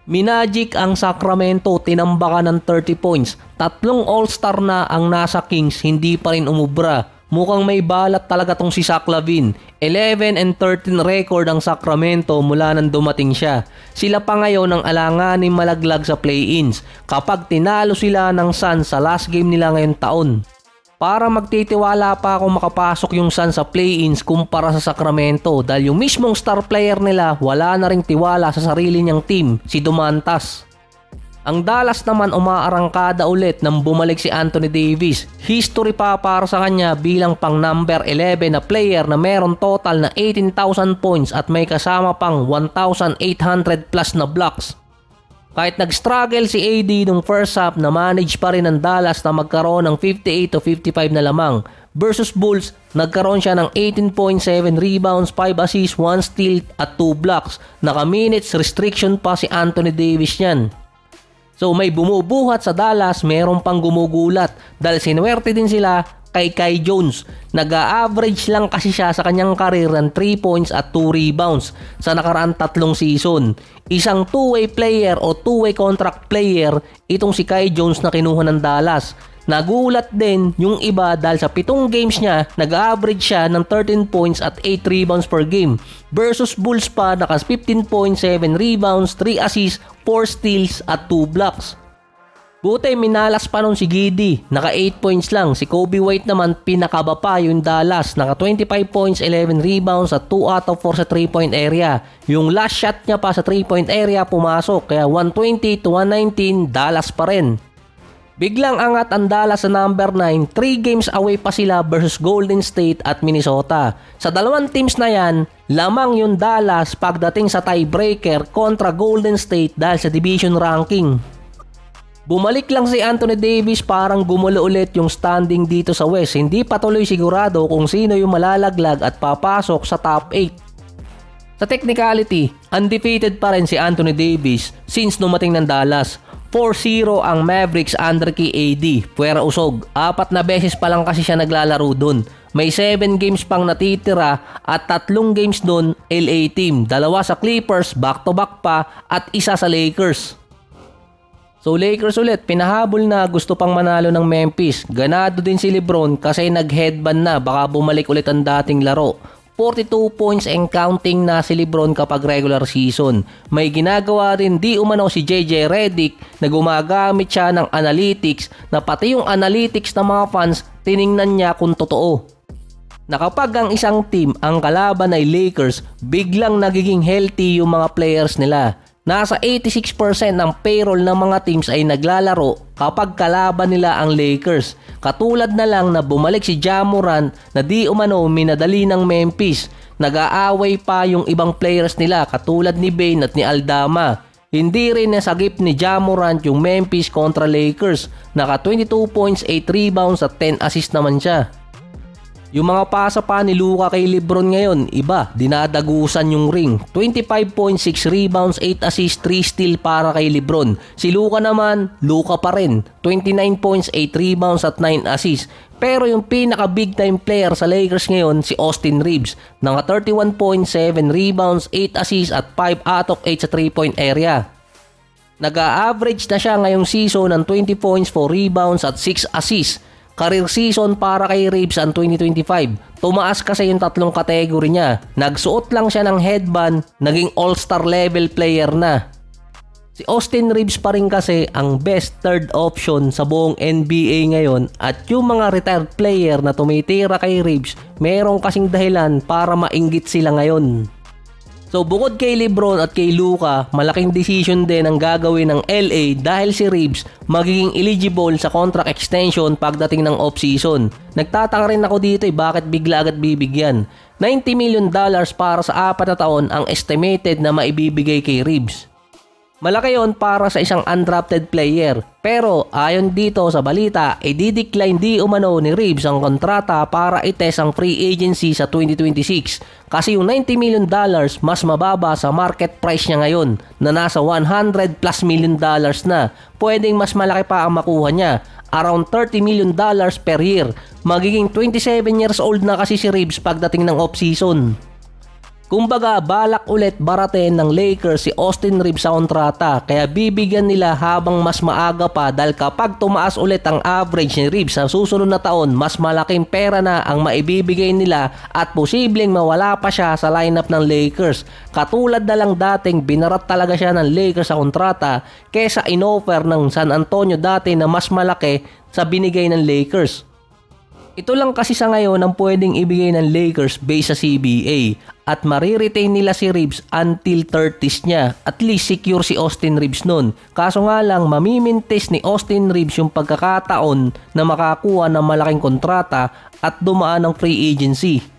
Minagic ang Sacramento, tinambakan ng 30 points. Tatlong all-star na ang nasa Kings, hindi pa rin umubra. Mukhang may balat talaga tong si Zach LaVine. 11-13 record ang Sacramento mula nang dumating siya. Sila pa ngayon ang alanganin malaglag sa play-ins kapag tinalo sila ng Suns sa last game nila ngayong taon. Para magtitiwala pa ako makapasok yung Suns sa play-ins kumpara sa Sacramento dahil yung mismong star player nila wala na ring tiwala sa sarili niyang team, si Domantas. Ang Dallas naman umaarangkada ulit nang bumalik si Anthony Davis. History pa para sa kanya bilang pang number 11 na player na meron total na 18,000 points at may kasama pang 1,800 plus na blocks. Kahit nag-struggle si AD nung first half, na manage pa rin ng Dallas na magkaroon ng 58-55 na lamang. Versus Bulls, nagkaroon siya ng 18.7 rebounds, 5 assists, 1 steal at 2 blocks. Naka-minutes restriction pa si Anthony Davis niyan. So may bumubuhat sa Dallas, meron pang gumugulat dahil sinuwerte din sila kay Kai Jones. Nag-a-average lang kasi siya sa kanyang career ng 3 points at 2 rebounds sa nakaraan 3 season. Isang two-way player o two-way contract player itong si Kai Jones na kinuha ng Dallas. Nagulat din yung iba dahil sa 7 games niya, nag-average siya ng 13 points at 8 rebounds per game. Versus Bulls pa, nakas 15.7 rebounds, 3 assists, 4 steals at 2 blocks. Buti minalas pa nun si Giddey, naka 8 points lang. Si Kobe White naman pinakaba pa yung Dallas, naka 25 points, 11 rebounds at 2 out of 4 sa 3-point area. Yung last shot niya pa sa 3-point area pumasok, kaya 120-119 Dallas pa rin. Biglang angat ang Dallas sa number 9, 3 games away pa sila versus Golden State at Minnesota. Sa dalawang teams na yan, lamang yung Dallas pagdating sa tiebreaker kontra Golden State dahil sa division ranking. Bumalik lang si Anthony Davis, parang gumulo ulit yung standing dito sa West. Hindi pa tuloy sigurado kung sino yung malalaglag at papasok sa top 8. Sa technicality, undefeated pa rin si Anthony Davis since numating ng Dallas. 4-0 ang Mavericks under kay AD, puwera usog. 4 na beses pa lang kasi siya naglalaro dun. May 7 games pang natitira at 3 games dun LA team. 2 sa Clippers, back-to-back pa at 1 sa Lakers. So Lakers ulit, pinahabol na, gusto pang manalo ng Memphis. Ganado din si LeBron kasi nag-headband na, baka bumalik ulit ang dating laro. 42 points and counting na si LeBron kapag regular season. May ginagawa rin di umano si JJ Redick na gumagamit siya ng analytics na pati yung analytics ng mga fans tiningnan niya kung totoo. Na kapag ang isang team ang kalaban ay Lakers, biglang nagiging healthy yung mga players nila. Nasa 86% ng payroll ng mga teams ay naglalaro kapag kalaban nila ang Lakers. Katulad na lang na bumalik si Ja Morant na di umano minadali ng Memphis. Nag-aaway pa yung ibang players nila katulad ni Bane at ni Aldama. Hindi rin nasagip ni Ja Morant yung Memphis kontra Lakers. Naka 22 points, 8 rebounds at 10 assists naman siya. Yung mga pasa pa ni Luka kay LeBron ngayon, iba, dinadagusan yung ring. 25.6 rebounds, 8 assists, 3 steal para kay LeBron. Si Luka naman, Luka pa rin. 29 points, 8 rebounds at 9 assists. Pero yung pinaka big time player sa Lakers ngayon, si Austin Reeves. Naka 31.7 rebounds, 8 assists at 5 out of 8 sa 3-point area. Nag-a-average na siya ngayong season ng 20 points, 4 rebounds at 6 assists. Career season para kay Reeves ang 2025. Tumaas kasi yung 3 kategory niya. Nagsuot lang siya ng headband, naging all-star level player na. Si Austin Reeves pa rin kasi ang best third option sa buong NBA ngayon at yung mga retired player na tumitira kay Reeves, merong kasing dahilan para mainggit sila ngayon. So bukod kay LeBron at kay Luka, malaking decision din ang gagawin ng LA dahil si Reeves magiging eligible sa contract extension pagdating ng off-season. Nagtataka rin ako dito bakit bigla agad bibigyan. $90 million para sa 4 na taon ang estimated na maibibigay kay Reeves. Malaki yon para sa isang undrafted player. Pero ayon dito sa balita, i-decline di umano ni Reeves ang kontrata para itest ang free agency sa 2026. Kasi yung $90 million mas mababa sa market price niya ngayon na nasa $100+ million na. Pwedeng mas malaki pa ang makuha niya, around $30 million per year. Magiging 27 years old na kasi si Reeves pagdating ng off-season. Kumbaga, balak ulit baratin ng Lakers si Austin Reeves sa kontrata, kaya bibigyan nila habang mas maaga pa dahil kapag tumaas ulit ang average ni Reeves sa susunod na taon, mas malaking pera na ang maibibigay nila at posibleng mawala pa siya sa lineup ng Lakers. Katulad na lang dating binarat talaga siya ng Lakers sa kontrata kesa inoffer ng San Antonio dati na mas malaki sa binigay ng Lakers. Ito lang kasi sa ngayon ang pwedeng ibigay ng Lakers based sa CBA at mariretain nila si Reeves until 30s niya. At least secure si Austin Reeves nun. Kaso nga lang mamimintis ni Austin Reeves yung pagkakataon na makakuha ng malaking kontrata at dumaan ng free agency.